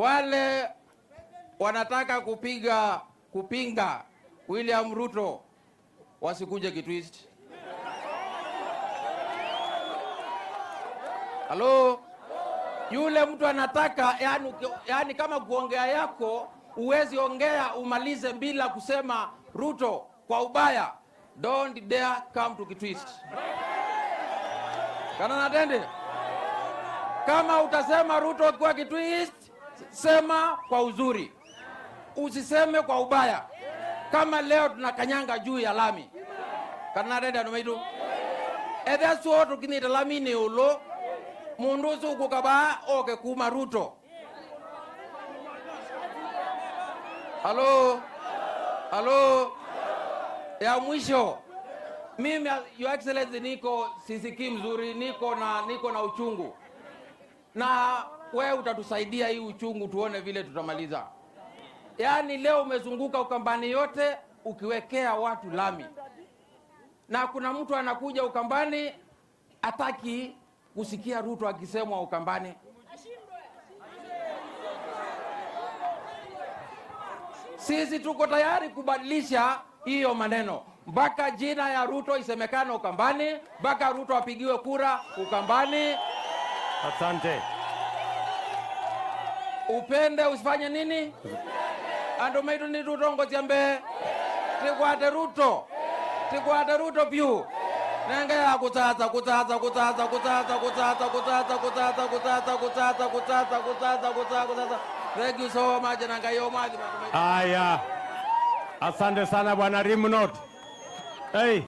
Wale wanataka kupinga William Ruto wasikuje kitwist. Halo, yule mtu anataka yani kama kuongea yako uwezi ongea umalize bila kusema Ruto kwa ubaya. Don't dare come to kitwist. Kana natende? Kama utasema Ruto kwa kitwist, sema kwa uzuri. Usiseme kwa ubaya. Kama leo tunakanyanga juu ya lami. Kana natende numaidu? Edeso tukinita lami ni ulo. Mundusu kukaba oke kuma Ruto. Halo. Ya mwisho. Mimi Your Excellency niko sisiki mzuri, niko na uchungu. Na wewe utatusaidia hii uchungu tuone vile tutamaliza. Yaani leo umezunguka Ukambani yote ukiwekea watu lami. Na kuna mtu anakuja Ukambani hataki kusikia Ruto akisemwa Ukambani. Sisi tuko tayari kubadilisha hiyo maneno. Mpaka jina ya Ruto isemekane Ukambani, mpaka Ruto apigiwe kura Ukambani. Asante. Upende usifanye nini? Ando maidu ni Ruto ngoziambe. Tikwate Ruto view. Nenge ya kutata. Thank you so much. Aya. Asante sana Bwana Rimnot. Hey.